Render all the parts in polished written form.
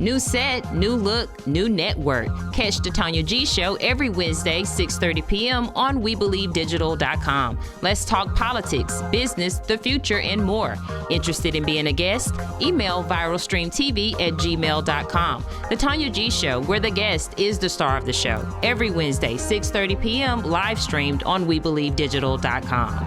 New set, new look, new network. Catch the Tonya G Show every Wednesday, 6:30 p.m. on WeBelieveDigital.com. Let's talk politics, business, the future, and more. Interested in being a guest? Email viralstreamtv@gmail.com. The Tonya G Show, where the guest is the star of the show. Every Wednesday, 6:30 p.m. live streamed on WeBelieveDigital.com.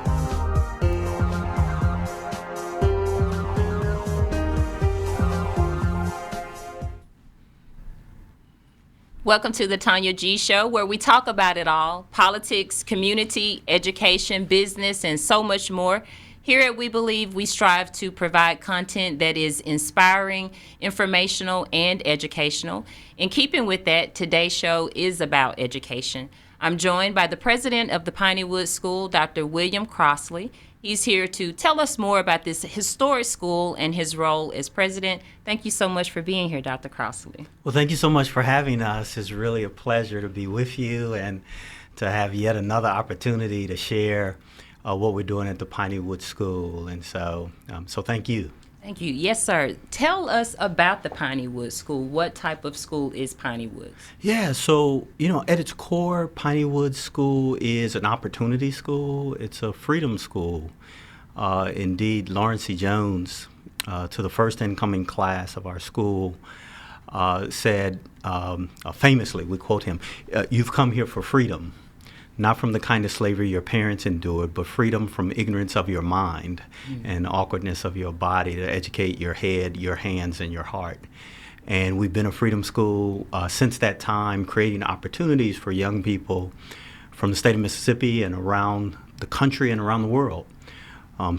Welcome to the Tonya G Show, where we talk about it all: politics, community, education, business, and so much more. Here at We Believe, we strive to provide content that is inspiring, informational, and educational. In keeping with that, today's show is about education. I'm joined by the president of the Pineywood School, Dr. William Crossley. He's here to tell us more about this historic school and his role as president. Thank you so much for being here, Dr. Crossley. Well, thank you so much for having us. It's really a pleasure to be with you and to have yet another opportunity to share what we're doing at the Pineywood School. And so thank you. Thank you. Yes, sir. Tell us about the Pineywood School. What type of school is Pineywood? Yeah, so, at its core, Pineywood School is an opportunity school. It's a freedom school. Indeed, Lawrence C. Jones, to the first incoming class of our school, said, famously, we quote him, "You've come here for freedom. Not from the kind of slavery your parents endured, but freedom from ignorance of your mind and awkwardness of your body to educate your head, your hands, and your heart." And we've been a freedom school since that time, creating opportunities for young people from the state of Mississippi and around the country and around the world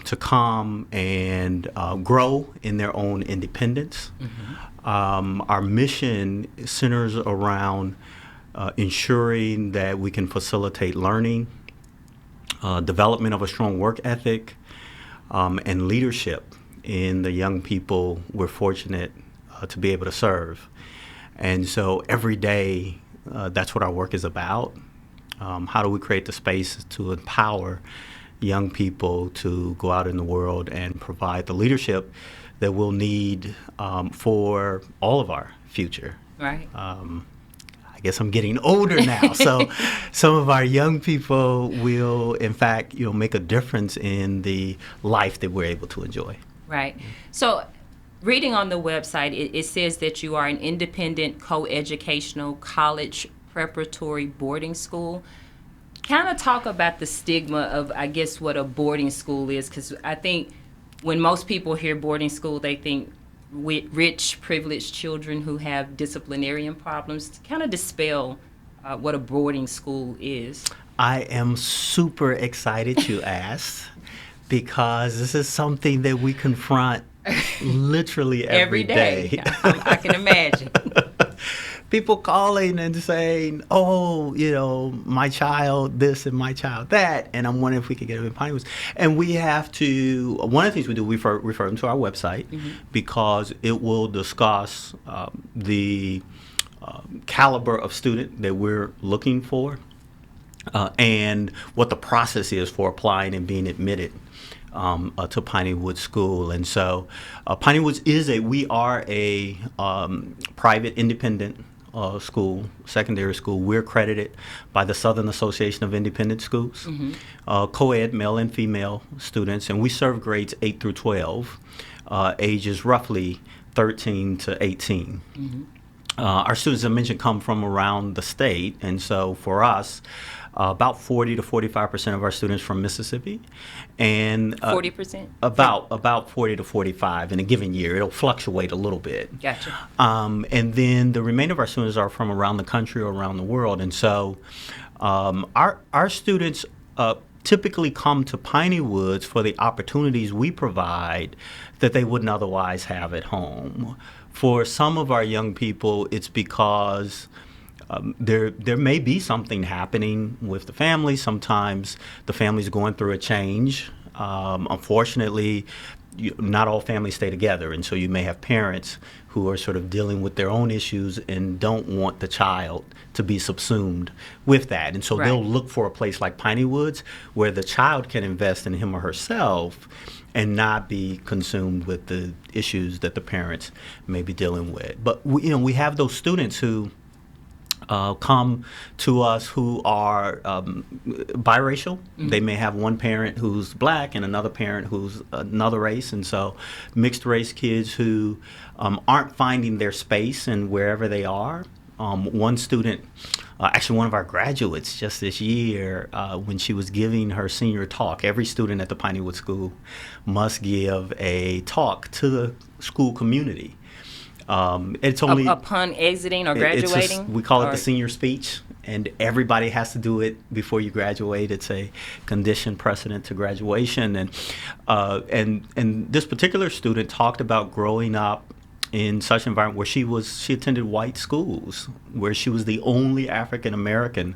to come and grow in their own independence. Our mission centers around ensuring that we can facilitate learning, development of a strong work ethic, and leadership in the young people we're fortunate to be able to serve. And so every day, that's what our work is about. How do we create the space to empower young people to go out in the world and provide the leadership that we'll need for all of our future? Right. I guess I'm getting older now, so some of our young people will, in fact, make a difference in the life that we're able to enjoy. Right. So, reading on the website, it says that you are an independent, co-educational college preparatory boarding school. Kind of talk about the stigma of, I guess, what a boarding school is, because I think when most people hear boarding school, they think with rich, privileged children who have disciplinarian problems. To kind of dispel what a boarding school is. I am super excited you asked, because this is something that we confront literally every day. I can imagine. People calling and saying, "Oh, my child this and my child that," and I'm wondering if we could get them in Pineywood. And we have to. One of the things we do, we refer them to our website because it will discuss the caliber of student that we're looking for, and what the process is for applying and being admitted to Pineywood School. And so, Pineywood we are a private, independent school, secondary school. We're accredited by the Southern Association of Independent Schools, co-ed, male and female students, and we serve grades 8 through 12, ages roughly 13 to 18. Our students, as I mentioned, come from around the state, and so for us, about 40 to 45% of our students from Mississippi, and 40%. About 40 to 45 in a given year. It'll fluctuate a little bit. Gotcha. And then the remainder of our students are from around the country or around the world, and so our students typically come to Pineywood for the opportunities we provide that they wouldn't otherwise have at home. For some of our young people, it's because there may be something happening with the family. Sometimes the family's going through a change. Unfortunately, not all families stay together, and so you may have parents who are sort of dealing with their own issues and don't want the child to be subsumed with that. And so they'll look for a place like Pineywood where the child can invest in him or herself and not be consumed with the issues that the parents may be dealing with. But we have those students who come to us who are biracial. They may have one parent who's black and another parent who's another race, and so mixed race kids who aren't finding their space in wherever they are. One student, actually one of our graduates just this year, when she was giving her senior talk, every student at the Pineywood School must give a talk to the school community. It's only upon exiting or graduating. We call it the senior speech, and everybody has to do it before you graduate. It's a condition precedent to graduation, and this particular student talked about growing up in such an environment where she attended white schools, where she was the only African American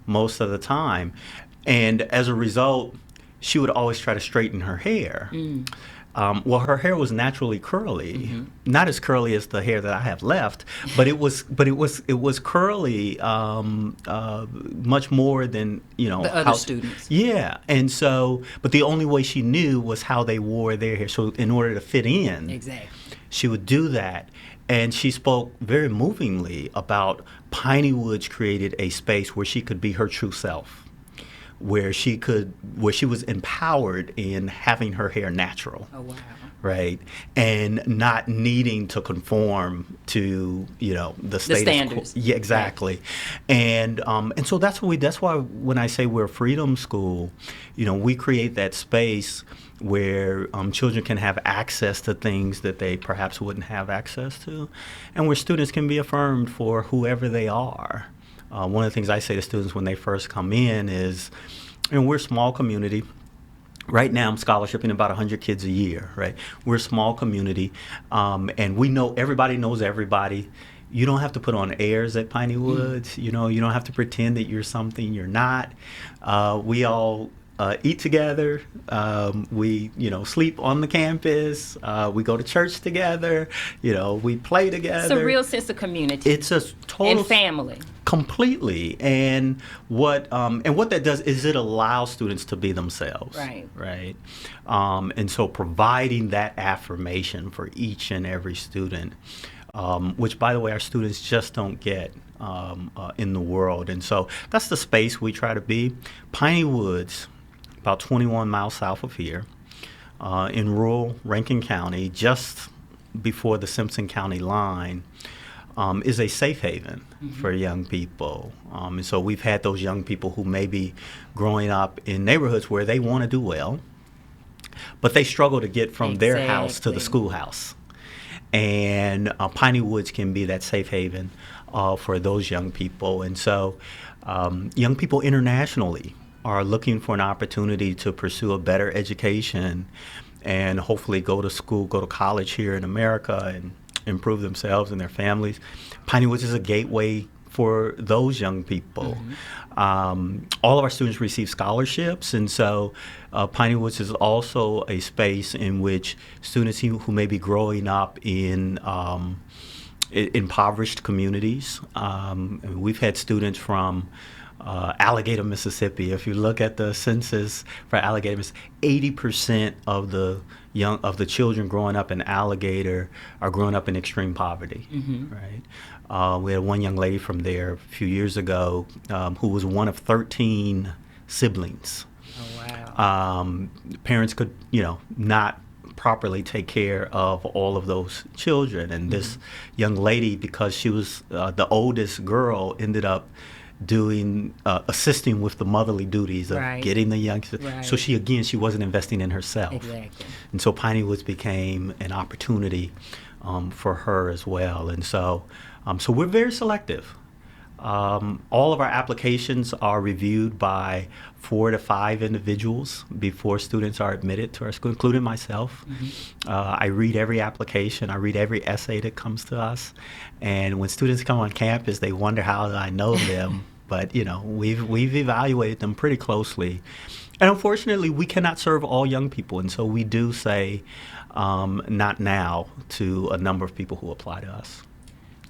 most of the time, and as a result, she would always try to straighten her hair. Well, her hair was naturally curly, not as curly as the hair that I have left, but it was curly, much more than the other students. Yeah, and so, but the only way she knew was how they wore their hair. So, in order to fit in, exactly, she would do that. And she spoke very movingly about Pineywood's created a space where she could be her true self, where she was empowered in having her hair natural. Oh, wow. Right, and not needing to conform to the standards. Yeah, exactly, and so that's why when I say we're a freedom school, we create that space where children can have access to things that they perhaps wouldn't have access to, and where students can be affirmed for whoever they are. One of the things I say to students when they first come in is, we're a small community. Right now, I'm scholarshiping about 100 kids a year, right? We're a small community, and we know everybody knows everybody. You don't have to put on airs at Pineywood. You don't have to pretend that you're something you're not. We all eat together. We, sleep on the campus. We go to church together. We play together. It's a real sense of community. It's a total and family. Completely. And what that does is it allows students to be themselves. Right. And so providing that affirmation for each and every student, which, by the way, our students just don't get in the world. And so that's the space we try to be. Pineywood's about 21 miles south of here, in rural Rankin County, just before the Simpson County line, is a safe haven for young people. And so we've had those young people who may be growing up in neighborhoods where they want to do well, but they struggle to get from their house to the schoolhouse. And Pineywood can be that safe haven for those young people. And so young people internationally are looking for an opportunity to pursue a better education and hopefully go to school, go to college here in America and improve themselves and their families. Pineywood is a gateway for those young people. All of our students receive scholarships, and so Pineywood is also a space in which students who may be growing up in impoverished communities. We've had students from Alligator, Mississippi. If you look at the census for Alligator, 80% of the children growing up in Alligator are growing up in extreme poverty. Right. We had one young lady from there a few years ago who was one of 13 siblings. Oh, wow. Parents could, not properly take care of all of those children, and this young lady, because she was the oldest girl, ended up assisting with the motherly duties of getting the young. So she wasn't investing in herself. Exactly. And so Pineywood became an opportunity for her as well. And so we're very selective. All of our applications are reviewed by 4 to 5 individuals before students are admitted to our school, including myself. I read every application. I read every essay that comes to us. And when students come on campus, they wonder how I know them. But, we've evaluated them pretty closely. And unfortunately, we cannot serve all young people. And so we do say not now to a number of people who apply to us.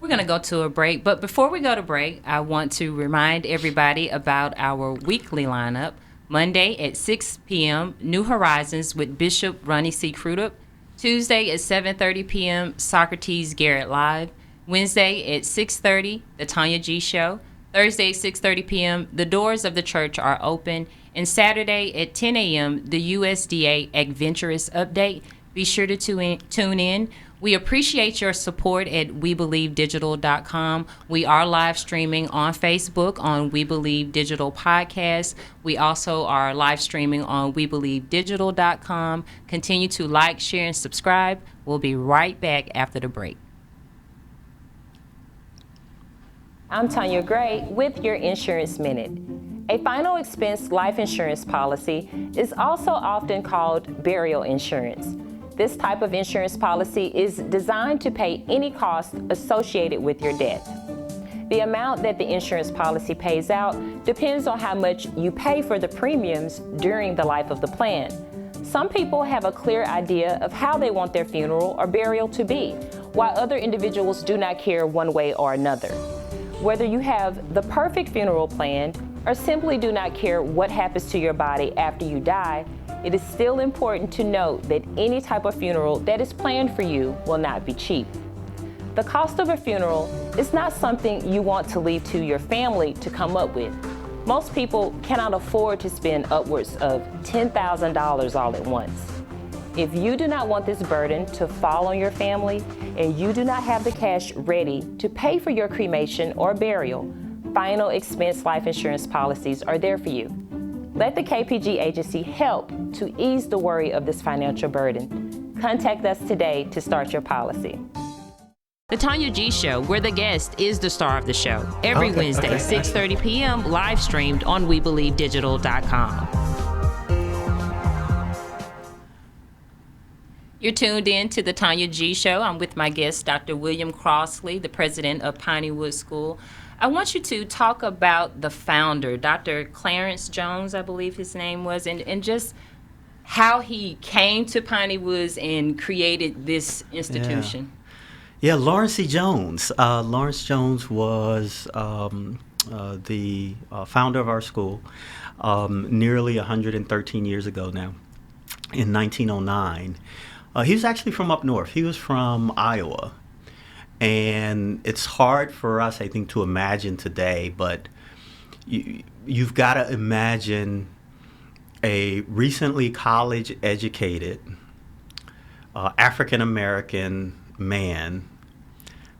We're going to go to a break. But before we go to break, I want to remind everybody about our weekly lineup. Monday at 6 p.m., New Horizons with Bishop Ronnie C. Crudup. Tuesday at 7:30 p.m., Socrates Garrett Live. Wednesday at 6:30, The Tonya G Show. Thursday at 6:30 p.m., the doors of the church are open. And Saturday at 10 a.m., the USDA Adventurous Update. Be sure to tune in. We appreciate your support at WeBelieveDigital.com. We are live streaming on Facebook on We Believe Digital Podcast. We also are live streaming on WeBelieveDigital.com. Continue to like, share, and subscribe. We'll be right back after the break. I'm Tonya Gray with your Insurance Minute. A final expense life insurance policy is also often called burial insurance. This type of insurance policy is designed to pay any cost associated with your death. The amount that the insurance policy pays out depends on how much you pay for the premiums during the life of the plan. Some people have a clear idea of how they want their funeral or burial to be, while other individuals do not care one way or another. Whether you have the perfect funeral planned or simply do not care what happens to your body after you die, it is still important to note that any type of funeral that is planned for you will not be cheap. The cost of a funeral is not something you want to leave to your family to come up with. Most people cannot afford to spend upwards of $10,000 all at once. If you do not want this burden to fall on your family and you do not have the cash ready to pay for your cremation or burial, final expense life insurance policies are there for you. Let the KPG agency help to ease the worry of this financial burden. Contact us today to start your policy. The Tonya G Show, where the guest is the star of the show. Every Wednesday, 6:30 p.m., live streamed on WeBelieveDigital.com. You're tuned in to the Tonya G Show. I'm with my guest, Dr. William Crossley, the president of Pineywood School. I want you to talk about the founder, Dr. Clarence Jones, I believe his name was, and just how he came to Piney Woods and created this institution. Yeah, Lawrence C. Jones. Lawrence Jones was the founder of our school nearly 113 years ago now, in 1909. He was actually from up north. He was from Iowa. And it's hard for us, I think, to imagine today, but you've got to imagine a recently college-educated African-American man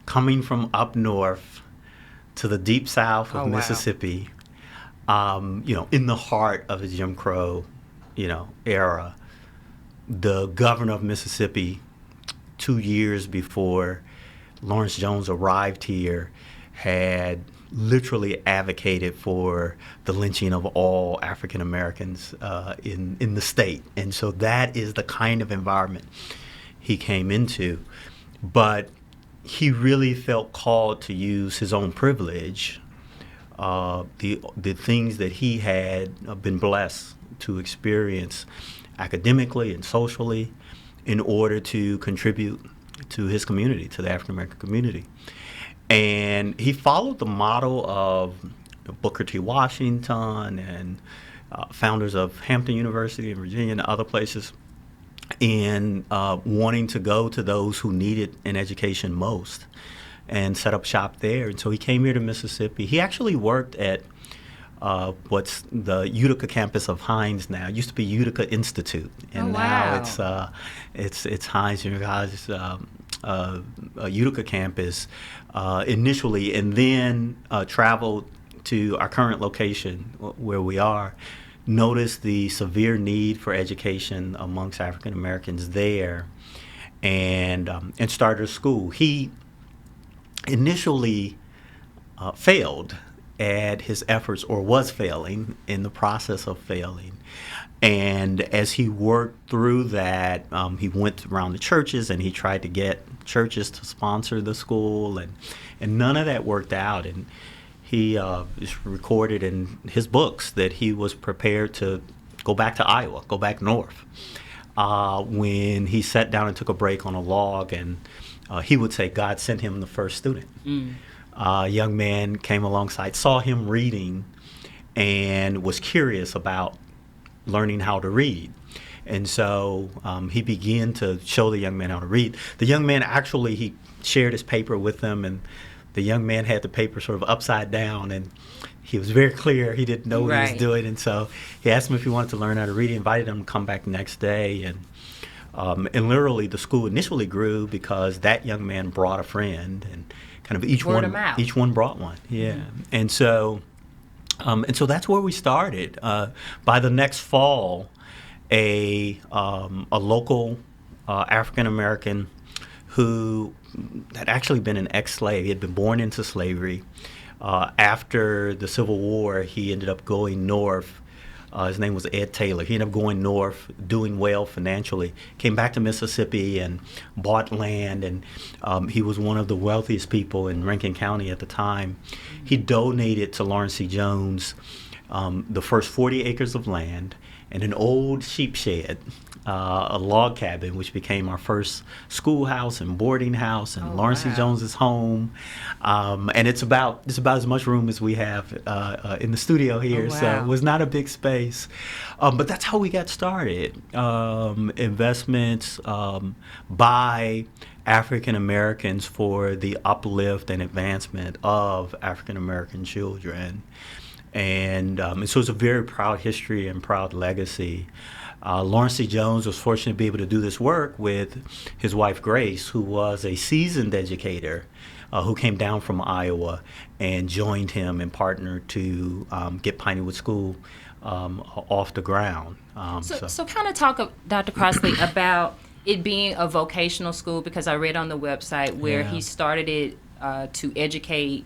coming from up north to the deep south of Mississippi, in the heart of the Jim Crow, era. The governor of Mississippi, 2 years before Lawrence Jones arrived here, had literally advocated for the lynching of all African Americans in the state. And so that is the kind of environment he came into. But he really felt called to use his own privilege, the things that he had been blessed to experience academically and socially, in order to contribute to his community, to the African American community. And he followed the model of Booker T. Washington and founders of Hampton University in Virginia and other places, in wanting to go to those who needed an education most and set up shop there. And so he came here to Mississippi. He actually worked at what's the Utica campus of Hines now. It used to be Utica Institute, and now it's Hines University's Utica campus initially, and then traveled to our current location where we are. Noticed the severe need for education amongst African Americans there, and started a school. He initially failed at his efforts, or was failing, in the process of failing. And as he worked through that, he went around the churches and he tried to get churches to sponsor the school, and none of that worked out. And he recorded in his books that he was prepared to go back to Iowa, go back north. When he sat down and took a break on a log, and he would say God sent him the first student. A young man came alongside, saw him reading, and was curious about learning how to read. And so he began to show the young man how to read. The young man actually, he shared his paper with them, and the young man had the paper sort of upside down, and he was very clear he didn't know what he was doing. And so he asked him if he wanted to learn how to read. He invited him to come back the next day, and literally the school initially grew because that young man brought a friend, and kind of each one brought one. Yeah. And so that's where we started. By the next fall, a local African American who had actually been an ex-slave. He had been born into slavery. After the Civil War, he ended up going north. His name was Ed Taylor. He ended up going north, doing well financially. Came back to Mississippi and bought land, and he was one of the wealthiest people in Rankin County at the time. He donated to Lawrence C. Jones the first 40 acres of land and an old sheep shed, a log cabin, which became our first schoolhouse and boarding house, and Lawrence C. Jones's home. And it's about as much room as we have in the studio here, so it was not a big space. But that's how we got started. Investments by African Americans for the uplift and advancement of African American children. And so it's a very proud history and proud legacy. Lawrence C. Jones was fortunate to be able to do this work with his wife Grace, who was a seasoned educator who came down from Iowa and joined him and partnered to get Pineywood School off the ground. So kind of talk, Dr. Crossley, about it being a vocational school, because I read on the website where he started it to educate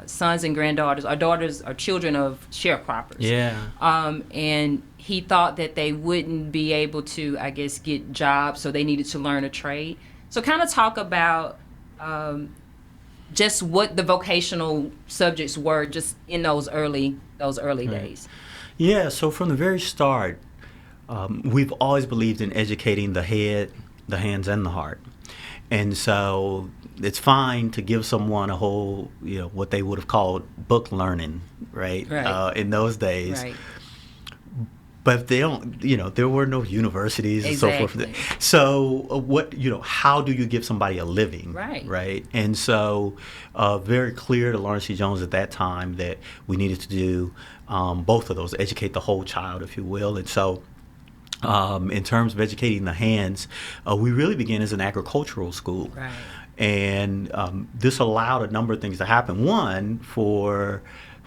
sons and granddaughters, or daughters or children of sharecroppers. And he thought that they wouldn't be able to, I guess, get jobs, so they needed to learn a trade. So kind of talk about just what the vocational subjects were just in those early days. Yeah, so from the very start, we've always believed in educating the head, the hands, and the heart. And so it's fine to give someone a whole, what they would have called book learning, right? In those days. Right. But if they don't, there were no universities and so forth. So how do you give somebody a living? Right. And so very clear to Lawrence C. Jones at that time that we needed to do both of those, educate the whole child, if you will. And so in terms of educating the hands, we really began as an agricultural school. Right. And this allowed a number of things to happen. One, for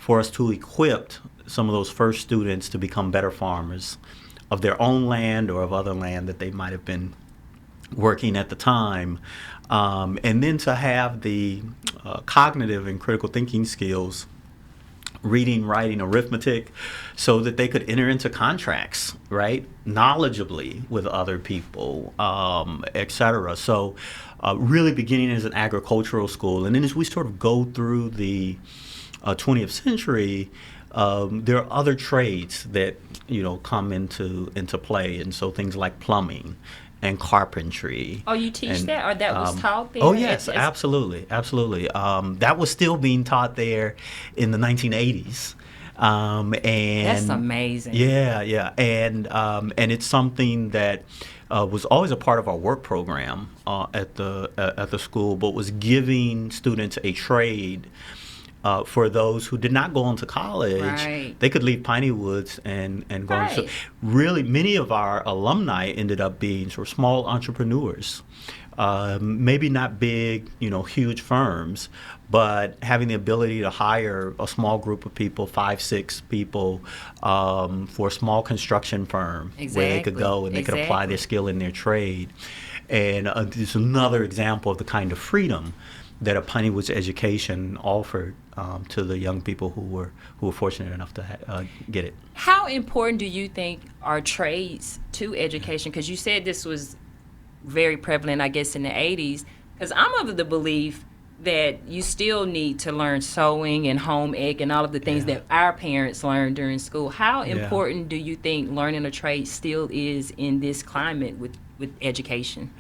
us to equip some of those first students to become better farmers of their own land or of other land that they might have been working at the time. And then to have the cognitive and critical thinking skills, reading, writing, arithmetic, so that they could enter into contracts, right, knowledgeably with other people, et cetera. So really beginning as an agricultural school. And then as we sort of go through the 20th century, there are other trades that, come into play. And so things like plumbing and carpentry. Oh, you teach that, or that was taught there? Oh, yes, absolutely. That was still being taught there in the 1980s. And that's amazing. Yeah. And it's something that was always a part of our work program at the school, but was giving students a trade. For those who did not go on to college, they could leave Piney Woods and go. Right. So really, many of our alumni ended up being sort of small entrepreneurs, maybe not big, huge firms, but having the ability to hire a small group of people, 5-6 people, for a small construction firm where they could go and they could apply their skill in their trade. And it's another example of the kind of freedom that a Pineywood's education offered to the young people who were fortunate enough to get it. How important do you think are trades to education? Because you said this was very prevalent, I guess, in the 80s. Because I'm of the belief that you still need to learn sewing and home ec and all of the things that our parents learned during school. How important do you think learning a trade still is in this climate with education?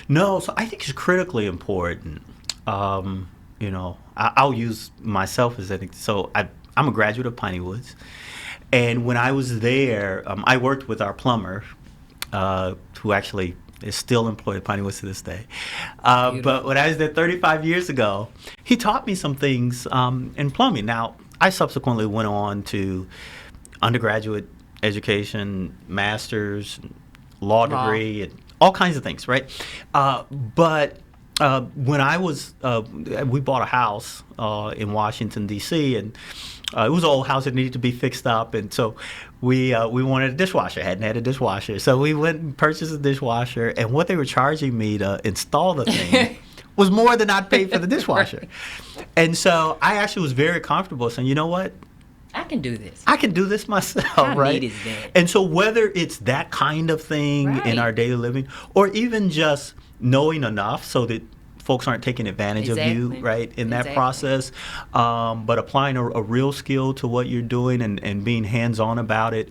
No, so I think it's critically important. I'll use myself as an. So I'm a graduate of Piney Woods, And when I was there, I worked with our plumber, who actually is still employed at Pineywood to this day. But when I was there 35 years ago, he taught me some things in plumbing. Now, I subsequently went on to undergraduate education, master's, law degree, and all kinds of things, right? But when I was, we bought a house in Washington, D.C., and it was an old house that needed to be fixed up, and so we wanted a dishwasher. Hadn't had a dishwasher, so we went and purchased a dishwasher. And what they were charging me to install the thing was more than I'd paid for the dishwasher. And so I actually was very comfortable saying, you know what? I can do this. I can do this myself, How right? neat is that? And so whether it's that kind of thing in Right. our daily living, or even just knowing enough so that folks aren't taking advantage of you, Exactly. right, in that Exactly. process, but applying a real skill to what you're doing and being hands-on about it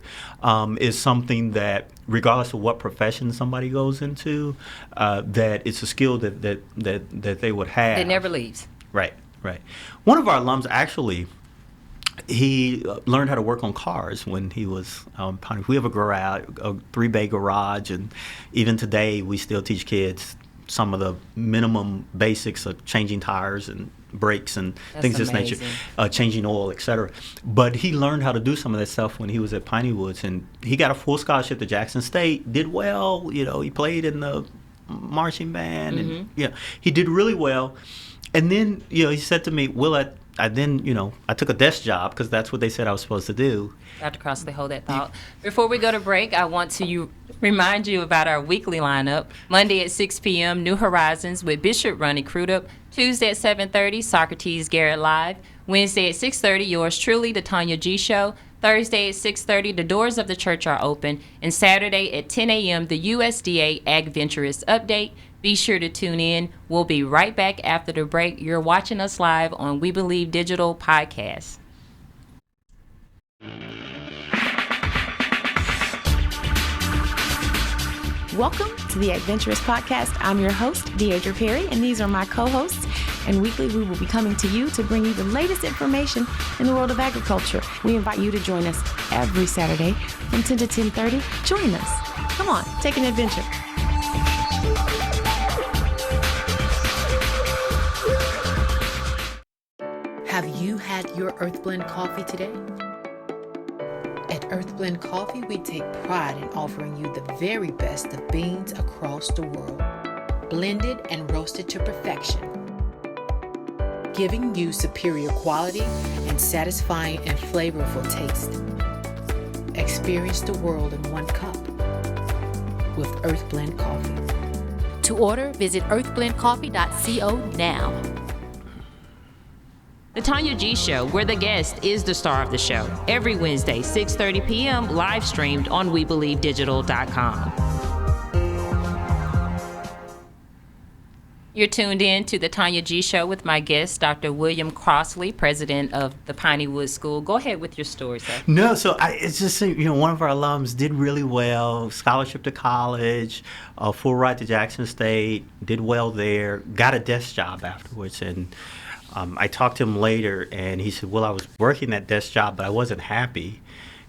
is something that, regardless of what profession somebody goes into, that it's a skill that they would have. It never leaves. Right, right. One of our alums actually, he learned how to work on cars when he was Piney. We have a garage, a 3-bay garage, and even today we still teach kids some of the minimum basics of changing tires and brakes and That's things of this nature, amazing. changing oil, etc. But he learned how to do some of that stuff when he was at Pineywood, and he got a full scholarship to Jackson State. Did well, he played in the marching band, and he did really well. And then he said to me, "Will I then, I took a desk job because that's what they said I was supposed to do." Dr. Crossley, hold that thought. Before we go to break, I want to remind you about our weekly lineup. Monday at 6 p.m., New Horizons with Bishop Ronnie Crudup. Tuesday at 7:30, Socrates Garrett Live. Wednesday at 6:30, yours truly, the Tonya G Show. Thursday at 6:30, the doors of the church are open. And Saturday at 10 a.m., the USDA Ag Venturist Update. Be sure to tune in. We'll be right back after the break. You're watching us live on We Believe Digital Podcast. Welcome to the Adventurous Podcast. I'm your host, Deidre Perry, and these are my co-hosts. And weekly, we will be coming to you to bring you the latest information in the world of agriculture. We invite you to join us every Saturday from 10 to 10:30. Join us. Come on, take an adventure. Have you had your Earthblend Coffee today? At Earthblend Coffee, we take pride in offering you the very best of beans across the world, blended and roasted to perfection, giving you superior quality and satisfying and flavorful taste. Experience the world in one cup with Earthblend Coffee. To order, visit earthblendcoffee.co now. The Tonya G Show, where the guest is the star of the show. Every Wednesday, 6:30 p.m., live streamed on WeBelieveDigital.com. You're tuned in to the Tonya G Show with my guest, Dr. William Crossley, president of the Pineywood School. Go ahead with your story, sir. No, so it's just, one of our alums did really well, scholarship to college, a full ride to Jackson State, did well there, got a desk job afterwards, and I talked to him later, and he said, well, I was working that desk job, but I wasn't happy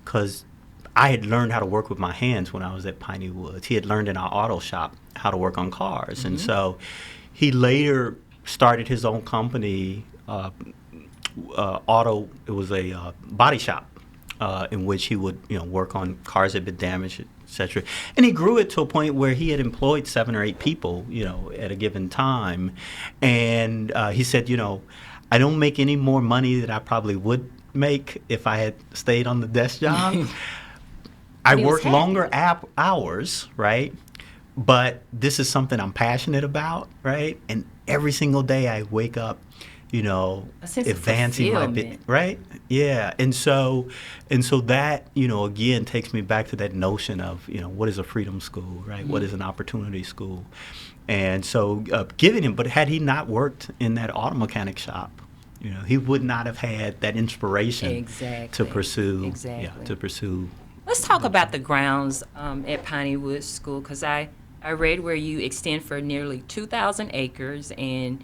because I had learned how to work with my hands when I was at Pineywood. He had learned in our auto shop how to work on cars, and so he later started his own company, it was a body shop in which he would work on cars that had been damaged, etc. And he grew it to a point where he had employed 7 or 8 people, at a given time. And he said, I don't make any more money than I probably would make if I had stayed on the desk job. I work longer hours, right? But this is something I'm passionate about, right? And every single day I wake up, advancing my bit, right? Yeah. And so that, again, takes me back to that notion of, what is a freedom school, right? What is an opportunity school? And so giving him, but had he not worked in that auto mechanic shop, he would not have had that inspiration to pursue. Exactly. To pursue. Let's talk about the grounds at Pineywood School, because I read where you extend for nearly 2,000 acres, and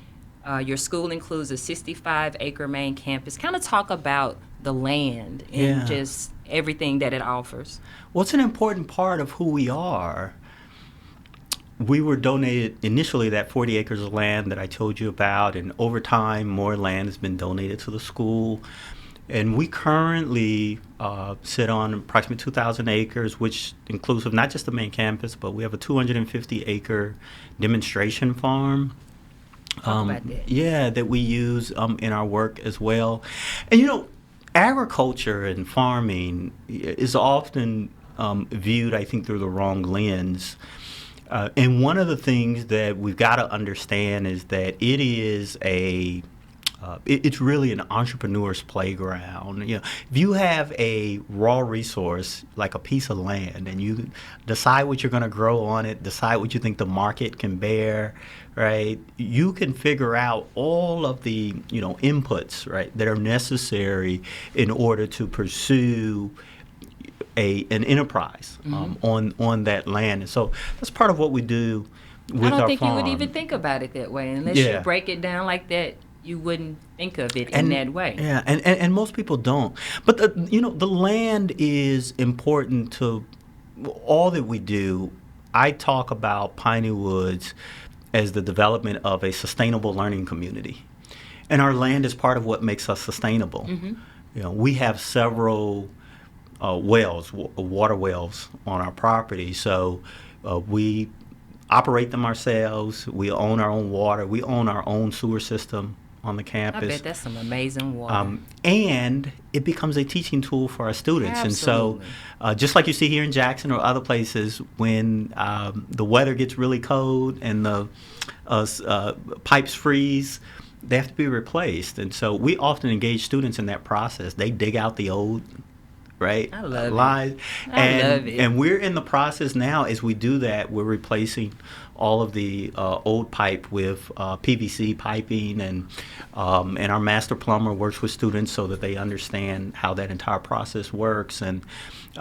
your school includes a 65-acre main campus. Kind of talk about the land and just everything that it offers? Well, it's an important part of who we are. We were donated initially that 40 acres of land that I told you about, and over time, more land has been donated to the school. And we currently sit on approximately 2,000 acres, which includes not just the main campus, but we have a 250-acre demonstration farm. Talk about that. Yeah, that we use in our work as well. And agriculture and farming is often viewed, I think, through the wrong lens. And one of the things that we've got to understand is that it is it's really an entrepreneur's playground. If you have a raw resource like a piece of land and you decide what you're going to grow on it, decide what you think the market can bear, right? You can figure out all of the inputs, right, that are necessary in order to pursue an enterprise on that land. And so that's part of what we do with our farm. I don't think you would even think about it that way unless you break it down like that. You wouldn't think of it in that way. Yeah, and most people don't. But the land is important to all that we do. I talk about Piney Woods as the development of a sustainable learning community, and our land is part of what makes us sustainable. We have several water wells on our property, so we operate them ourselves. We own our own water. We own our own sewer system on the campus. I bet that's some amazing water. And it becomes a teaching tool for our students. Absolutely. And so just like you see here in Jackson or other places, when the weather gets really cold and the pipes freeze, they have to be replaced. And so we often engage students in that process. They dig out the old lines. I love it. And we're in the process now as we do that. We're replacing all of the old pipe with PVC piping, and our master plumber works with students so that they understand how that entire process works, and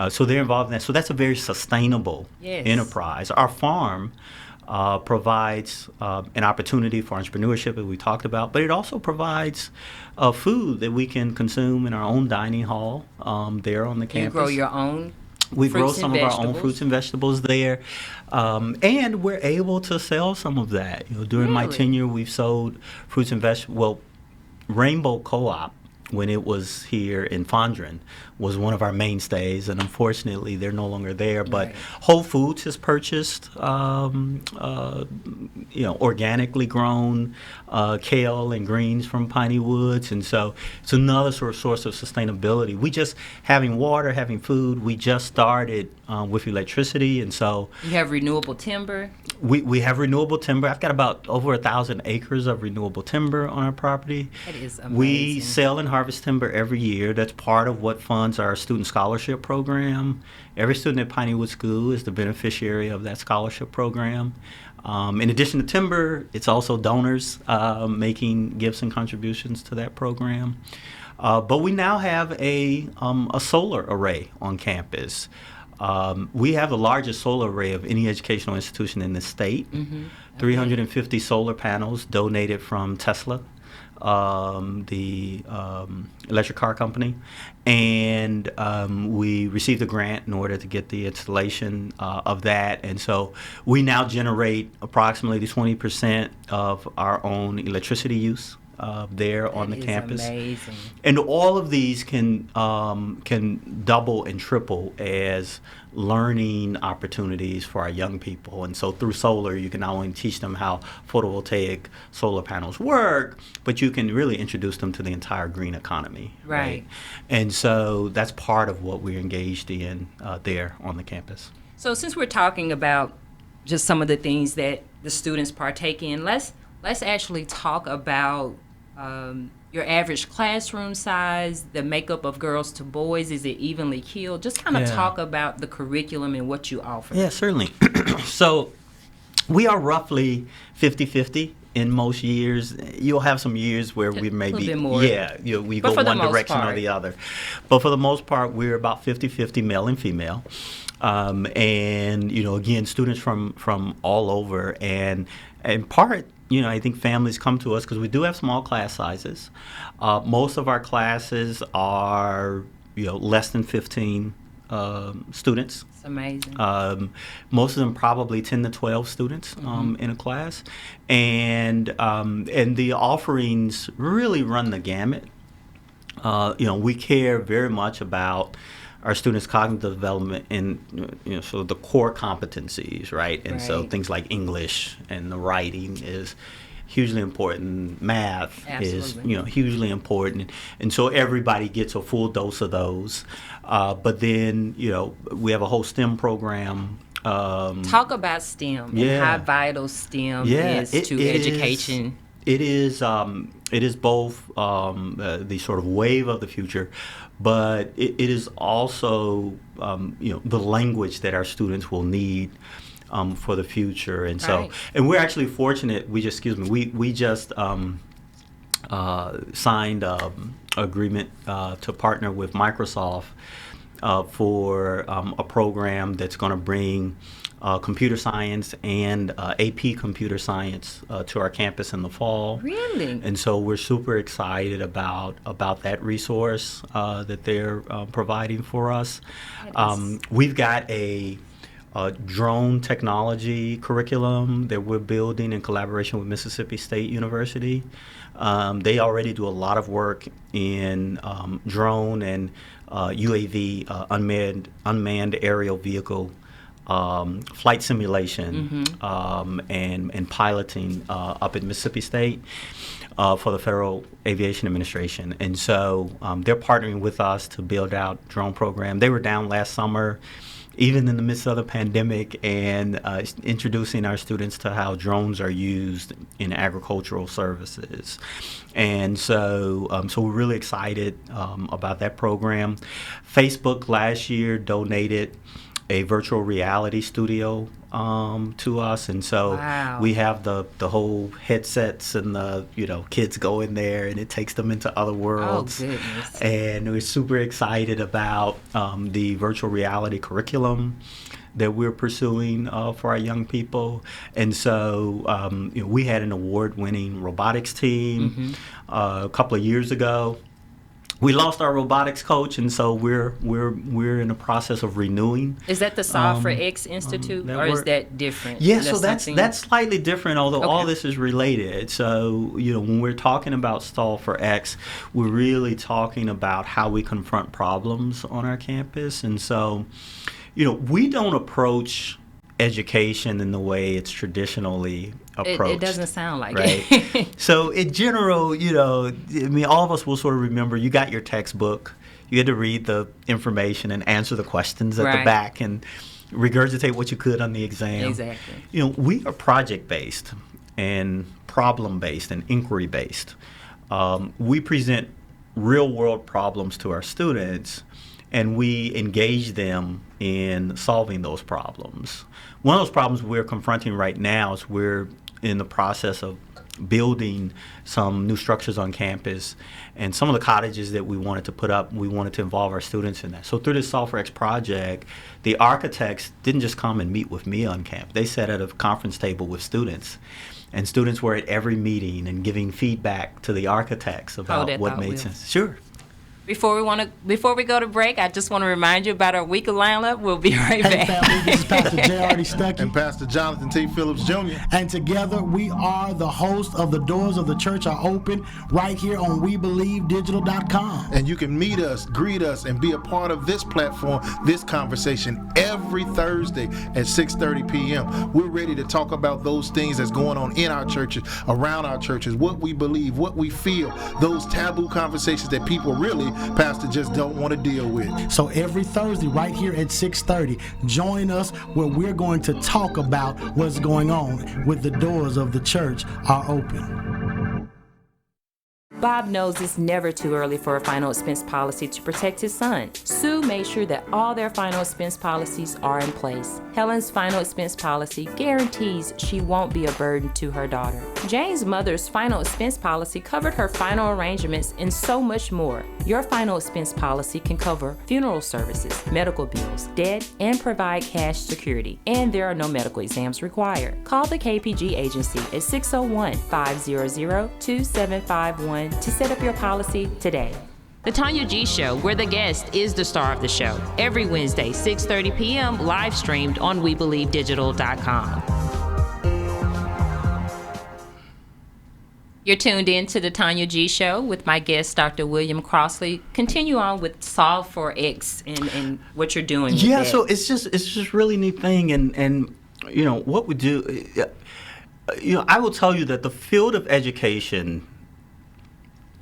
so they're involved in that. So that's a very sustainable enterprise. Our farm provides an opportunity for entrepreneurship, as we talked about, but it also provides food that we can consume in our own dining hall there on the campus. You grow your own. We grow some of our own fruits and vegetables there, and we're able to sell some of that. During my tenure, we've sold fruits and vegetables. Well, Rainbow Co-op, when it was here in Fondren, was one of our mainstays, and unfortunately they're no longer there. But Whole Foods has purchased organically grown kale and greens from Piney Woods, and so it's another sort of source of sustainability. We just having water, having food. We just started with electricity, and so you have renewable timber. We have renewable timber. I've got about over 1,000 acres of renewable timber on our property. That is amazing. We sell and harvest timber every year. That's part of what funds our student scholarship program. Every student at Pineywood School is the beneficiary of that scholarship program. In addition to timber, it's also donors making gifts and contributions to that program. But we now have a solar array on campus. We have the largest solar array of any educational institution in the state. 350 solar panels donated from Tesla, the electric car company, and we received a grant in order to get the installation of that. And so we now generate approximately 20% of our own electricity use there on the campus. Amazing. And all of these can double and triple as learning opportunities for our young people. And so through solar, you can not only teach them how photovoltaic solar panels work, but you can really introduce them to the entire green economy. Right. And so that's part of what we're engaged in there on the campus. So since we're talking about just some of the things that the students partake in, let's actually talk about your average classroom size, the makeup of girls to boys. Is it evenly keeled? Just kind of talk about the curriculum and what you offer. Yeah, certainly. So we are roughly 50-50 in most years. You'll have some years where we may be more. Yeah, we go one direction or the other. But for the most part, we're about 50-50 male and female. And, again, students from all over. And in part, I think families come to us because we do have small class sizes. Most of our classes are less than 15 students. It's amazing. Most of them probably 10 to 12 students in a class, and the offerings really run the gamut. We care very much about our students' cognitive development and sort of the core competencies, right? And so things like English and the writing is hugely important. Math is hugely important, and so everybody gets a full dose of those. But then we have a whole STEM program. Talk about STEM and how vital STEM is to education. It is both the sort of wave of the future, but it is also the language that our students will need for the future. And so, and we're actually fortunate. We just signed an agreement to partner with Microsoft for a program that's going to bring computer science and AP computer science to our campus in the fall. Really? And so we're super excited about that resource that they're providing for us. We've got a drone technology curriculum that we're building in collaboration with Mississippi State University. They already do a lot of work in drone and UAV, unmanned aerial vehicle flight simulation and piloting up at Mississippi State for the Federal Aviation Administration. And so they're partnering with us to build out drone program. They were down last summer, even in the midst of the pandemic, and introducing our students to how drones are used in agricultural services. And so we're really excited about that program. Facebook last year donated a virtual reality studio to us, and so we have the whole headsets, and the kids go in there and it takes them into other worlds. Oh, goodness. And we're super excited about the virtual reality curriculum that we're pursuing for our young people. And so we had an award-winning robotics team a couple of years ago. We lost our robotics coach, and so we're in the process of renewing. Is that the Solve for X Institute, or is that different? Yeah, so that's slightly different, although all this is related. So, when we're talking about Solve for X, we're really talking about how we confront problems on our campus. And so, we don't approach education in the way it's traditionally approached. It doesn't sound like it. So in general, all of us will sort of remember, you got your textbook, you had to read the information and answer the questions at the back and regurgitate what you could on the exam. Exactly. We are project-based and problem-based and inquiry-based. We present real-world problems to our students, and we engage them in solving those problems. One of those problems we're confronting right now is we're in the process of building some new structures on campus, and some of the cottages that we wanted to put up, we wanted to involve our students in that. So through this Solve for X project, the architects didn't just come and meet with me on campus. They sat at a conference table with students, and students were at every meeting and giving feedback to the architects about what made sense. Sure. Before we go to break, I just want to remind you about our weekly lineup. We'll be right back. Hey family, this is Pastor J.R.D. Stuckey and Pastor Jonathan T. Phillips Jr. And together we are the hosts of The Doors of the Church Are Open right here on WeBelieveDigital.com. And you can meet us, greet us, and be a part of this platform, this conversation every Thursday at 6:30 p.m. We're ready to talk about those things that's going on in our churches, around our churches, what we believe, what we feel, those taboo conversations that people really, Pastor, just don't want to deal with. So every Thursday right here at 6:30, join us where we're going to talk about what's going on with the doors of the church are open. Bob knows it's never too early for a final expense policy to protect his son. Sue made sure that all their final expense policies are in place. Helen's final expense policy guarantees she won't be a burden to her daughter. Jane's mother's final expense policy covered her final arrangements and so much more. Your final expense policy can cover funeral services, medical bills, debt, and provide cash security. And there are no medical exams required. Call the KPG agency at 601-500-2751 to set up your policy today. The Tonya G Show, where the guest is the star of the show. Every Wednesday, 6:30 p.m., live streamed on WeBelieveDigital.com. You're tuned in to the Tonya G Show with my guest, Dr. William Crossley. Continue on with Solve for X and what you're doing with that. So it's just really neat thing, and you know what we do. You know, I will tell you that the field of education,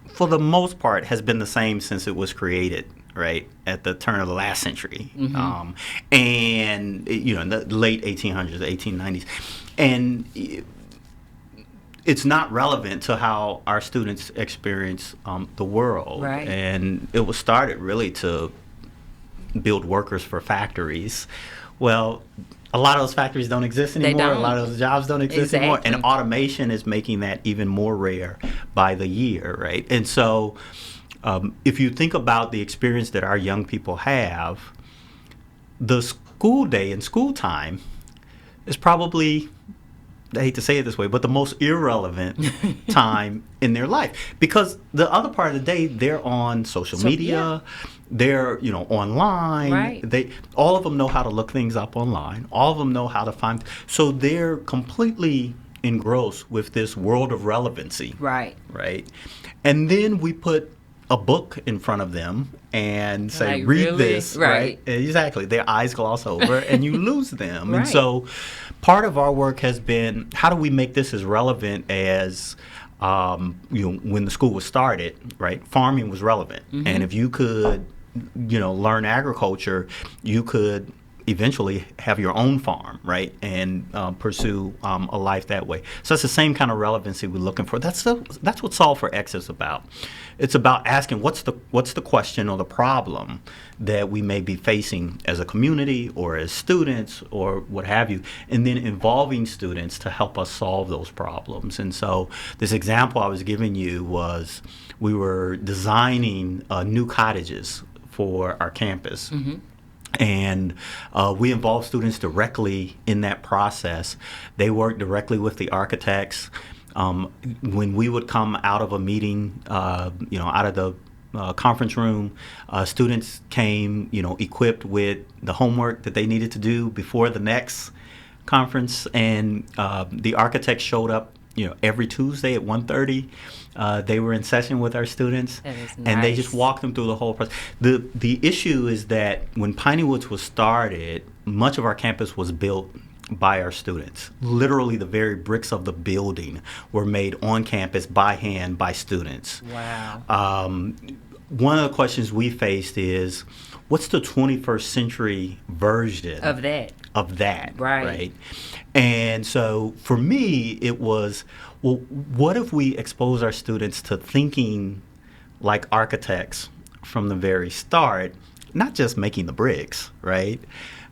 for the most part, has been the same since it was created, right, at the turn of the last century, and you know, in the late 1800s, 1890s, and it's not relevant to how our students experience the world. Right. And it was started really to build workers for factories. Well, a lot of those factories don't exist anymore. They don't. A lot of those jobs don't exist anymore. Exactly. And automation is making that even more rare by the year, right? And so if you think about the experience that our young people have, the school day and school time is probably, I hate to say it this way, but the most irrelevant time in their life, because the other part of the day they're on social media, they're online. Right. All of them know how to look things up online. All of them know how to find. So they're completely engrossed with this world of relevancy. Right. Right. And then we put a book in front of them and say, Like, read really? this. Right. Exactly. Their eyes gloss over and you lose them. Right. And so part of our work has been, how do we make this as relevant as when the school was started, right? Farming was relevant. And if you could, learn agriculture, you could eventually have your own farm, right, and pursue a life that way. So that's the same kind of relevancy we're looking for. That's what Solve for X is about. It's about asking what's the question or the problem that we may be facing as a community or as students or what have you, and then involving students to help us solve those problems. And so this example I was giving you was we were designing new cottages for our campus. And we involve students directly in that process. They work directly with the architects. When we would come out of a meeting, out of the conference room, students came, equipped with the homework that they needed to do before the next conference. And the architects showed up, every Tuesday at 1:30. They were in session with our students, That is and they nice. just walked them through the whole process. The issue is that when Pineywood was started, much of our campus was built by our students. Literally, the very bricks of the building were made on campus by hand by students. Wow. One of the questions we faced is, what's the 21st century version Of that. right? And so for me, it was, well, what if we expose our students to thinking like architects from the very start, not just making the bricks, right?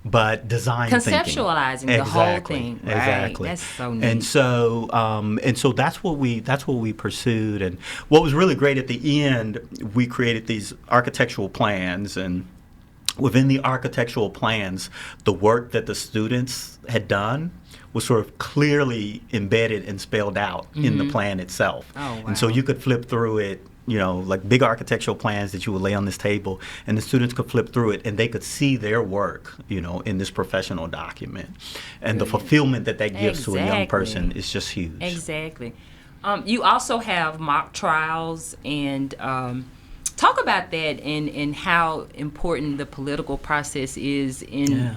But design thinking. Conceptualizing the whole thing. Right. Exactly. That's so neat. And so that's what we pursued. And what was really great at the end, we created these architectural plans, and within the architectural plans, the work that the students had done was sort of clearly embedded and spelled out in the plan itself. Oh, wow. And so you could flip through it, like big architectural plans that you would lay on this table, and the students could flip through it and they could see their work, in this professional document. And the fulfillment that gives to a young person is just huge. Exactly. You also have mock trials, and talk about that and how important the political process is in,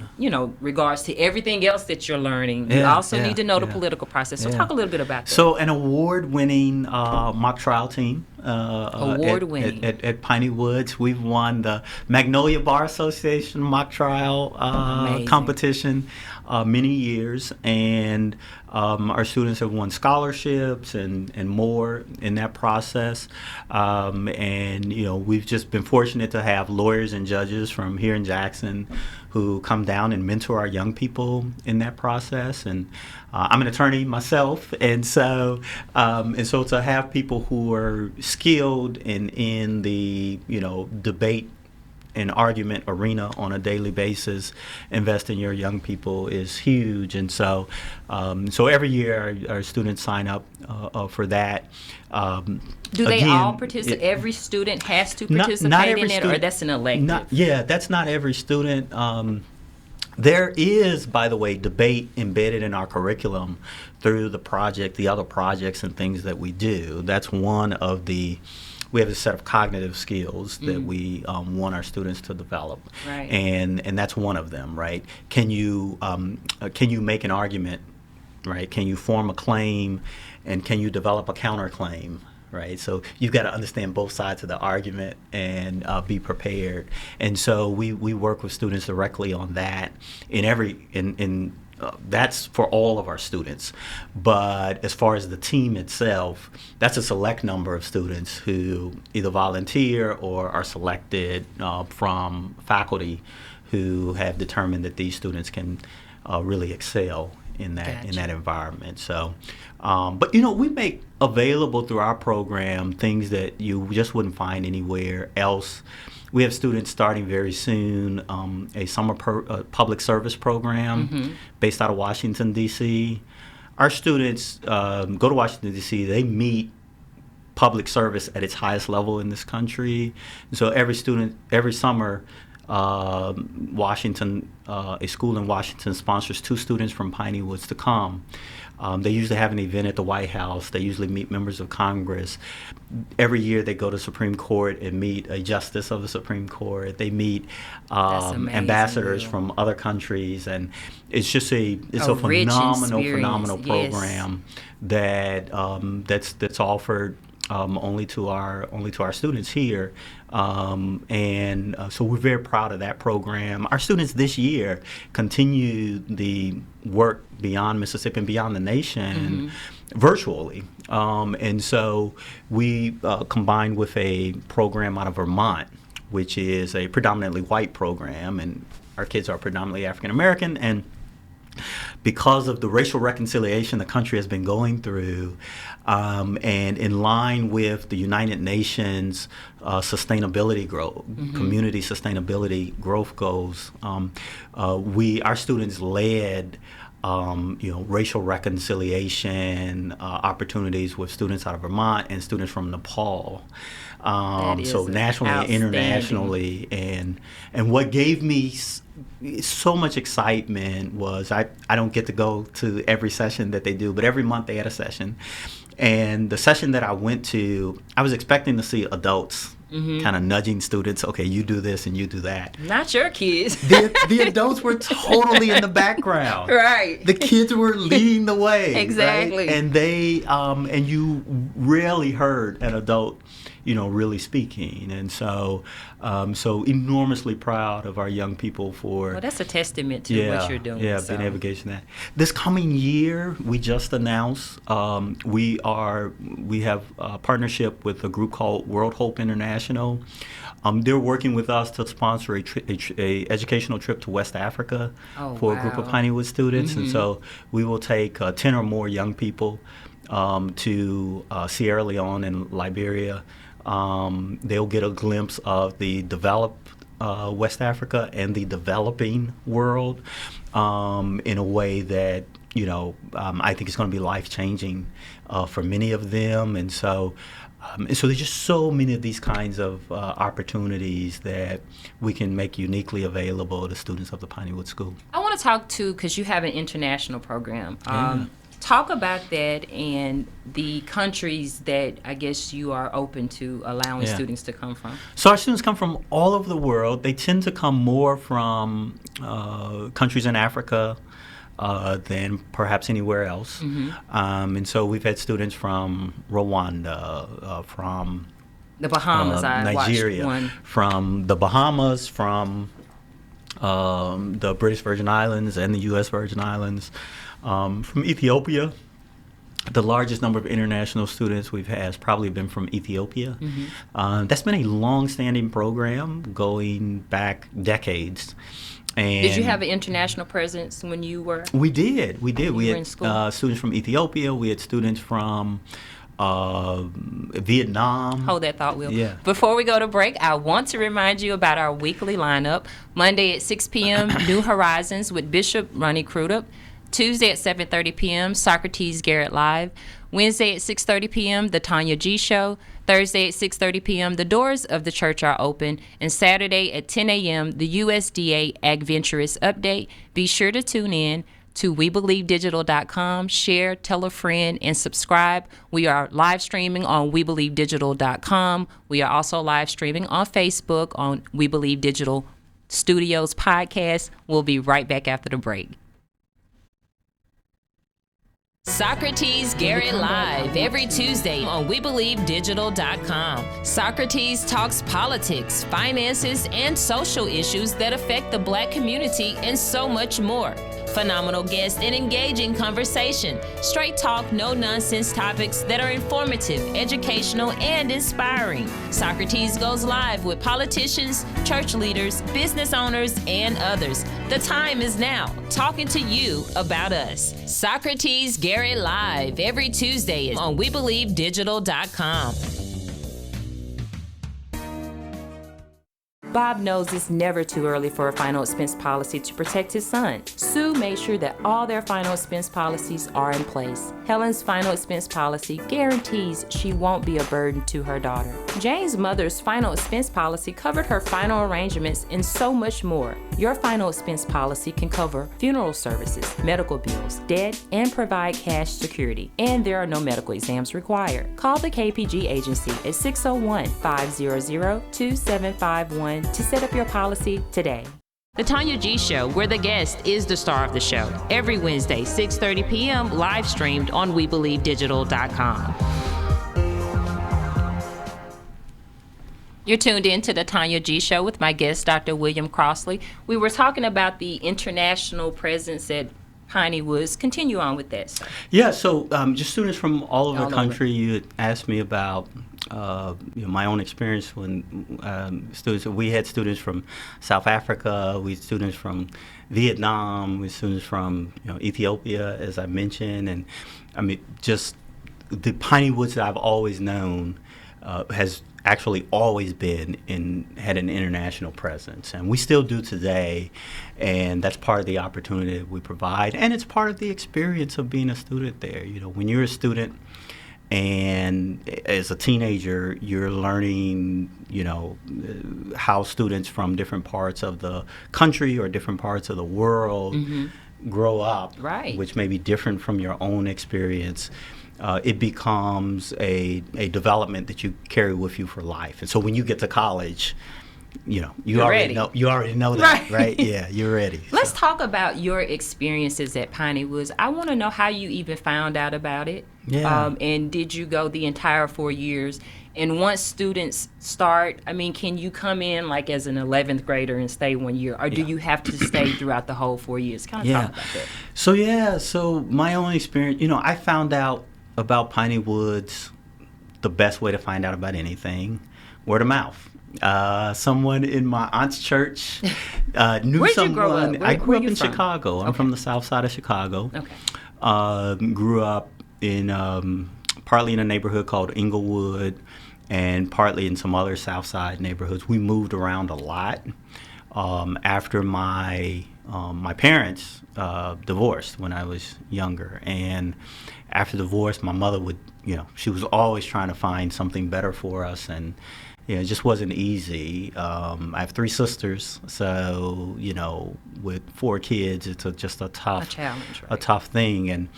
regards to everything else that you're learning. You also need to know the political process. So talk a little bit about that. So an award-winning mock trial team. Award-winning. At Pineywood. We've won the Magnolia Bar Association mock trial competition many years, and our students have won scholarships and more in that process. And we've just been fortunate to have lawyers and judges from here in Jackson who come down and mentor our young people in that process. And I'm an attorney myself, and so to have people who are skilled in the debate an argument arena on a daily basis. Investing in your young people is huge, and so every year our students sign up for that. Do they again, all participate? Every student has to participate in it, or that's an elective? That's not every student. There is, by the way, debate embedded in our curriculum through the other projects and things that we do. That's one of we have a set of cognitive skills that we want our students to develop, right. and that's one of them, right? Can you make an argument, right? Can you form a claim, and can you develop a counterclaim? Right, so you've got to understand both sides of the argument and be prepared. And so we work with students directly on that. That's for all of our students. But as far as the team itself, that's a select number of students who either volunteer or are selected from faculty who have determined that these students can really excel in that environment. So, but we make available through our program things that you just wouldn't find anywhere else. We have students starting very soon a summer public service program based out of Washington, D.C. Our students go to Washington, D.C. They meet public service at its highest level in this country. And so every summer, Washington, a school in Washington sponsors 2 students from Pineywood to come. They usually have an event at the White House. They usually meet members of Congress. Every year they go to Supreme Court and meet a justice of the Supreme Court. They meet ambassadors from other countries, and it's just a phenomenal program that's offered only to our students here, so we're very proud of that program. Our students this year continue the work beyond Mississippi and beyond the nation virtually, and so we combined with a program out of Vermont, which is a predominantly white program, and our kids are predominantly African American, and because of the racial reconciliation the country has been going through, and in line with the United Nations sustainability growth, community sustainability growth goals, our students led racial reconciliation opportunities with students out of Vermont and students from Nepal. So nationally and internationally, and what gave me so much excitement was I don't get to go to every session that they do, but every month they had a session. And the session that I went to, I was expecting to see adults kind of nudging students, okay, you do this and you do that. Not your kids. The adults were totally in the background. Right. The kids were leading the way. Exactly. Right? And they and you rarely heard an adult really speaking, and so enormously proud of our young people for. Well, that's a testament to what you're doing. Yeah, being able to engage in that. This coming year, we just announced we have a partnership with a group called World Hope International. They're working with us to sponsor a educational trip to West Africa for a group of Pineywood students, and so we will take 10 or more young people to Sierra Leone and Liberia. They'll get a glimpse of the developed West Africa and the developing world in a way that I think is going to be life-changing for many of them. And so there's just so many of these kinds of opportunities that we can make uniquely available to students of the Pineywood School. I want to talk to, because you have an international program. Talk about that and the countries that I guess you are open to allowing students to come from. So our students come from all over the world. They tend to come more from countries in Africa than perhaps anywhere else. And so we've had students from Rwanda, from the Bahamas, Nigeria, from the Bahamas, from the British Virgin Islands and the U.S. Virgin Islands. From Ethiopia. The largest number of international students we've had has probably been from Ethiopia. That's been a long-standing program going back decades. And did you have an international presence when you were? We did. We had in school? Students from Ethiopia. We had students from Vietnam. Hold that thought, Will. Yeah. Before we go to break, I want to remind you about our weekly lineup. Monday at 6 p.m., New Horizons with Bishop Ronnie Crudup. Tuesday at 7:30 p.m., Socrates Garrett Live. Wednesday at 6:30 p.m., The Tonya G Show. Thursday at 6:30 p.m., the doors of the church are open. And Saturday at 10 a.m., the USDA Agventurous Update. Be sure to tune in to WeBelieveDigital.com, share, tell a friend, and subscribe. We are live streaming on WeBelieveDigital.com. We are also live streaming on Facebook on We Believe Digital Studios podcast. We'll be right back after the break. Socrates Garrett Live every Tuesday on WeBelieveDigital.com. Socrates talks politics, finances, and social issues that affect the Black community and so much more. Phenomenal guests and engaging conversation. Straight talk, no nonsense topics that are informative, educational, and inspiring. Socrates goes live with politicians, church leaders, business owners, and others. The time is now. Talking to you about us. Socrates Garrett Live every Tuesday on WeBelieveDigital.com. Bob knows it's never too early for a final expense policy to protect his son. Sue made sure that all their final expense policies are in place. Helen's final expense policy guarantees she won't be a burden to her daughter. Jane's mother's final expense policy covered her final arrangements and so much more. Your final expense policy can cover funeral services, medical bills, debt, and provide cash security. And there are no medical exams required. Call the KPG agency at 601-500-2751 to set up your policy today. The Tonya G Show, where the guest is the star of the show. Every Wednesday, 6:30 p.m., live streamed on WeBelieveDigital.com. You're tuned in to the Tonya G Show with my guest, Dr. William Crossley. We were talking about the international presence at Pineywood. Continue on with that, sir. Yeah, so just students from all over the country. You had asked me about my own experience when students. We had students from South Africa. We had students from Vietnam. We had students from Ethiopia, as I mentioned, and I mean just the Pineywood that I've always known has actually always been had an international presence, and we still do today, and that's part of the opportunity that we provide, and it's part of the experience of being a student there. When you're a student and as a teenager, you're learning, how students from different parts of the country or different parts of the world grow up, right, which may be different from your own experience. It becomes a development that you carry with you for life. And so when you get to college, you already know that, right? Yeah, you're ready. Let's talk about your experiences at Pineywood. I want to know how you even found out about it. Yeah. And did you go the entire 4 years? And once students start, can you come in like as an 11th grader and stay 1 year? Or do you have to stay throughout the whole 4 years? Kind of talk about that. So my own experience, I found out about Pineywoods the best way to find out about anything, word of mouth. Someone in my aunt's church knew Where'd someone. You grow up? I grew up in from? Chicago. I'm from the south side of Chicago. Okay. Grew up in partly in a neighborhood called Inglewood and partly in some other south side neighborhoods. We moved around a lot. After my parents divorced when I was younger, and after divorce, my mother would, she was always trying to find something better for us, and it just wasn't easy. I have 3 sisters, so with 4 kids, it's just a tough challenge, right? A tough thing, and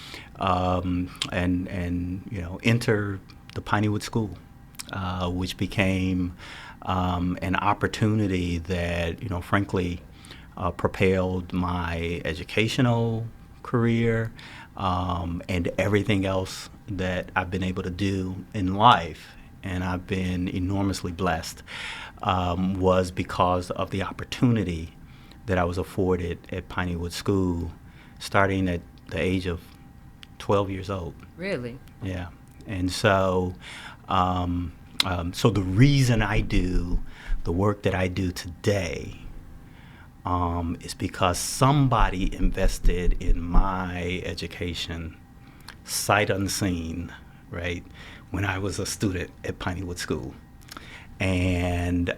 enter the Pineywood School, which became an opportunity that frankly propelled my educational career and everything else that I've been able to do in life, and I've been enormously blessed, was because of the opportunity that I was afforded at Pineywood School, starting at the age of 12 years old. Really? Yeah. And so, so the reason I do the work that I do today is because somebody invested in my education, sight unseen, right, when I was a student at Pineywood School. And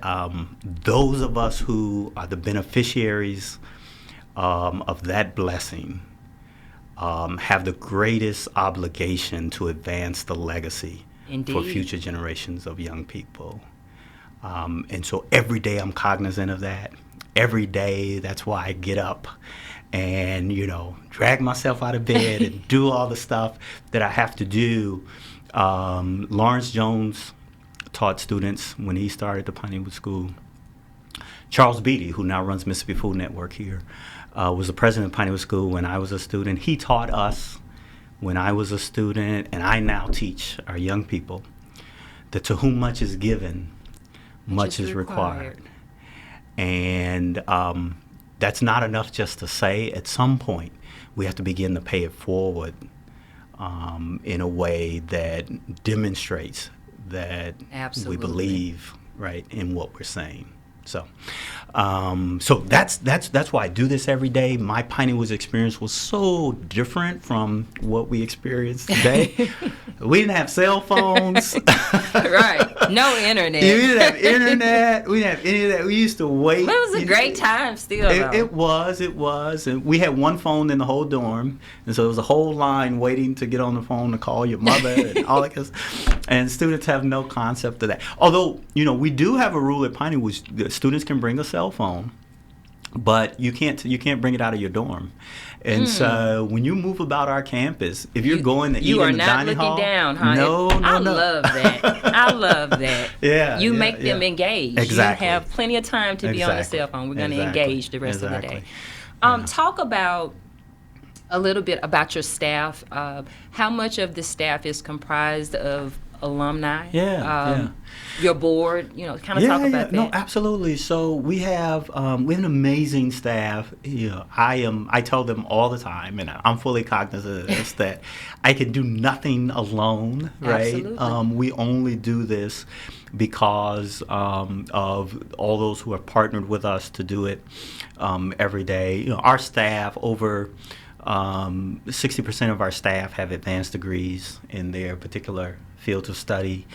those of us who are the beneficiaries of that blessing have the greatest obligation to advance the legacy for future generations of young people. And so every day I'm cognizant of that. Every day, that's why I get up and, drag myself out of bed and do all the stuff that I have to do. Lawrence Jones taught students when he started the Pineywood School. Charles Beatty, who now runs Mississippi Food Network here, was the president of Pineywood School when I was a student. He taught us when I was a student, and I now teach our young people that to whom much is given, much is required. And that's not enough just to say. At some point, we have to begin to pay it forward in a way that demonstrates that we believe, right, in what we're saying. So that's why I do this every day. My Pineywood's experience was so different from what we experience today. We didn't have cell phones. Right. No internet. We didn't have internet. We didn't have any of that. We used to wait. But it was a great time still, though. It was. And we had one phone in the whole dorm. And so there was a whole line waiting to get on the phone to call your mother and all that kind of stuff. And students have no concept of that. Although, we do have a rule at Pineywood. Students can bring a cell phone, but you can't bring it out of your dorm. And so when you move about our campus, if you're going to eat in the dining hall, you are not looking down, honey. No. I love that. I love that. Yeah. You make them engaged. Exactly. You have plenty of time to be on the cell phone. We're going to engage the rest of the day. Talk about a little bit about your staff. How much of the staff is comprised of alumni? Your board, kind of talk about that. No, absolutely. So we have an amazing staff. I tell them all the time, and I'm fully cognizant of this, that I can do nothing alone, right? Absolutely. We only do this because of all those who have partnered with us to do it every day. Our staff, over 60% of our staff have advanced degrees in their particular fields of study.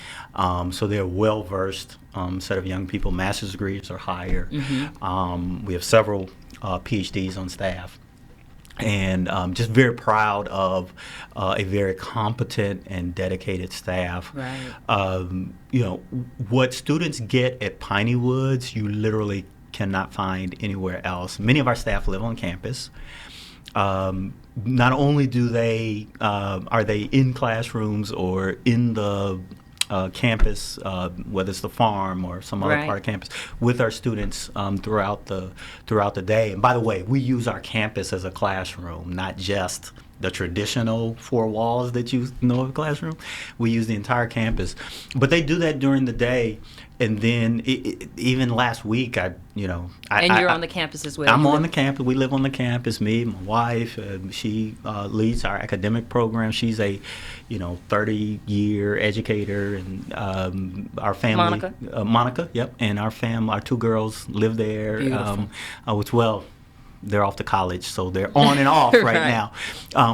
So they're well-versed set of young people, master's degrees or higher. Mm-hmm. We have several PhDs on staff. And just very proud of a very competent and dedicated staff. Right. What students get at Pineywood's, you literally cannot find anywhere else. Many of our staff live on campus. Not only do they are they in classrooms or in the campus, whether it's the farm or some other part of campus, with our students throughout the day. And by the way, we use our campus as a classroom, not just the traditional four walls that you know of a classroom. We use the entire campus, but they do that during the day. And then even last week, and you're on the campus as well. I'm on the campus. We live on the campus. Me, my wife, she leads our academic program. She's a, 30-year educator, and our family, Monica, yep, and our two girls live there. Beautiful. They're off to college, so they're on and off right now.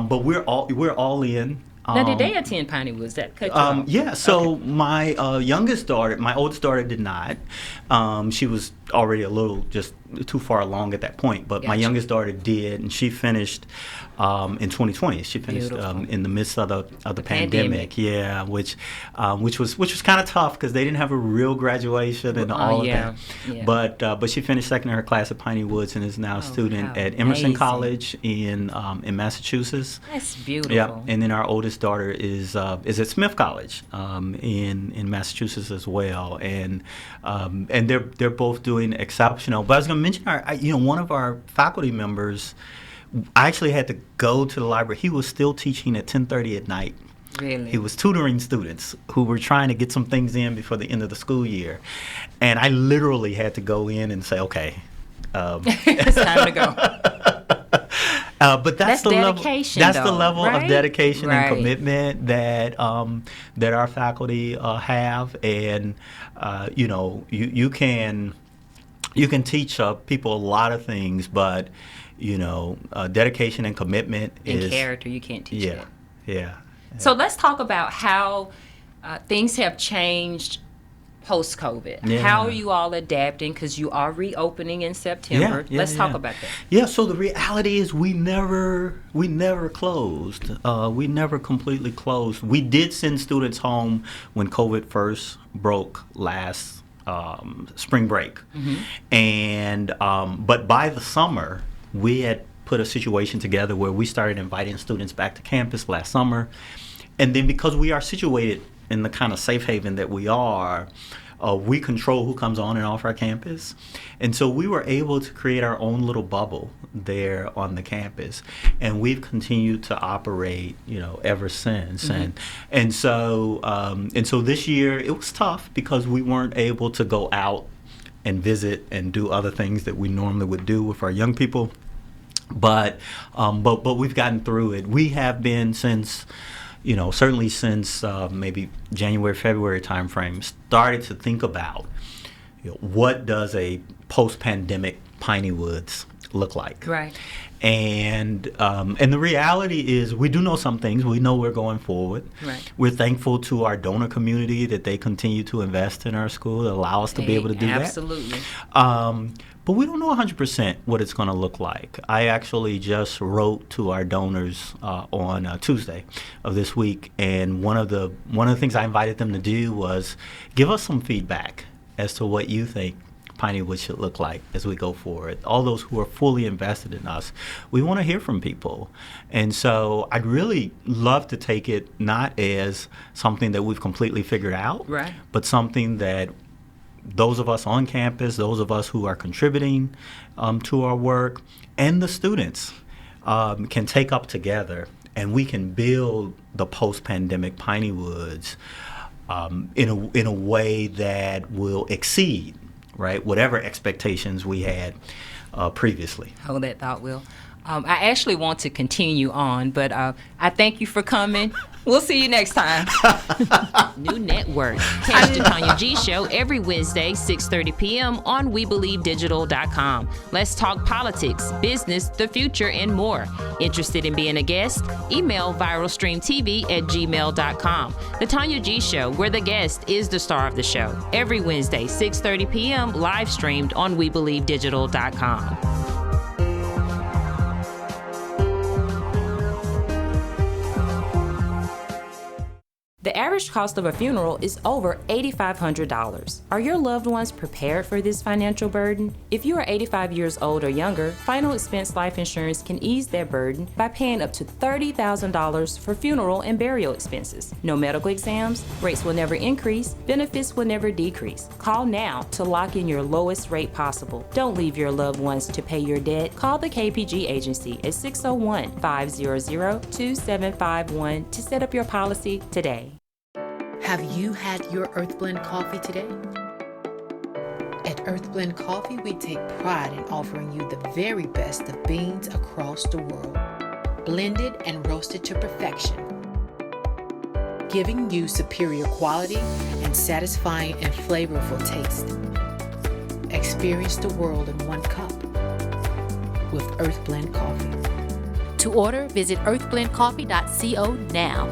But we're all in. Now, did they attend Pineywood? Was that cut you off? Yeah, so my youngest daughter, my oldest daughter did not. She was already a little just too far along at that point, but my youngest daughter did, and she finished in 2020. She finished in the midst of the pandemic. Yeah, which was kind of tough because they didn't have a real graduation and all of that. Yeah. But she finished second in her class at Pineywood and is now a student at Emerson College in Massachusetts. That's beautiful. Yeah, and then our oldest daughter is at Smith College in Massachusetts as well, and they're both doing exceptional. But I was going to mention one of our faculty members. I actually had to go to the library. He was still teaching at 10:30 at night. Really? He was tutoring students who were trying to get some things in before the end of the school year, and I literally had to go in and say, "Okay, it's time to go." But that's the dedication, level. That's the level right? of dedication and commitment that our faculty have, and you can teach people a lot of things, but dedication and commitment and character, you can't teach that. Yeah. So let's talk about how things have changed post-COVID. Yeah. How are you all adapting? Because you are reopening in September. Let's talk about that. Yeah, so the reality is we never closed. We never completely closed. We did send students home when COVID first broke last spring break. And but by the summer, we had put a situation together where we started inviting students back to campus last summer. And then because we are situated in the kind of safe haven that we are, we control who comes on and off our campus. And so we were able to create our own little bubble there on the campus. And we've continued to operate, ever since. And so this year it was tough because we weren't able to go out and visit and do other things that we normally would do with our young people. But we've gotten through it. We have been since certainly since maybe January, February timeframe, started to think about what does a post-pandemic Pineywood look like. Right. And the reality is we do know some things. We know we're going forward. Right. We're thankful to our donor community that they continue to invest in our school, that allow us to be able to do Absolutely. that. But we don't know 100% what it's going to look like. I actually just wrote to our donors on Tuesday of this week, and one of the things I invited them to do was give us some feedback as to what you think Pineywood should look like as we go forward. All those who are fully invested in us, we want to hear from people. And so I'd really love to take it not as something that we've completely figured out, right, but something that those of us on campus, those of us who are contributing to our work, and the students can take up together, and we can build the post-pandemic Pineywoods in a way that will exceed, right, whatever expectations we had previously. Hold that thought, Will. I actually want to continue on, but I thank you for coming. We'll see you next time. New network. Catch the Tonya G Show every Wednesday, 6:30 p.m. on WeBelieveDigital.com. Let's talk politics, business, the future, and more. Interested in being a guest? Email viralstreamtv@gmail.com. The Tonya G Show, where the guest is the star of the show. Every Wednesday, 6:30 p.m. live streamed on WeBelieveDigital.com. The average cost of a funeral is over $8,500. Are your loved ones prepared for this financial burden? If you are 85 years old or younger, Final Expense Life Insurance can ease that burden by paying up to $30,000 for funeral and burial expenses. No medical exams, rates will never increase, benefits will never decrease. Call now to lock in your lowest rate possible. Don't leave your loved ones to pay your debt. Call the KPG agency at 601-500-2751 to set up your policy today. Have you had your Earthblend coffee today? At Earthblend Coffee, we take pride in offering you the very best of beans across the world, blended and roasted to perfection, giving you superior quality and satisfying and flavorful taste. Experience the world in one cup with Earthblend Coffee. To order, visit earthblendcoffee.co now.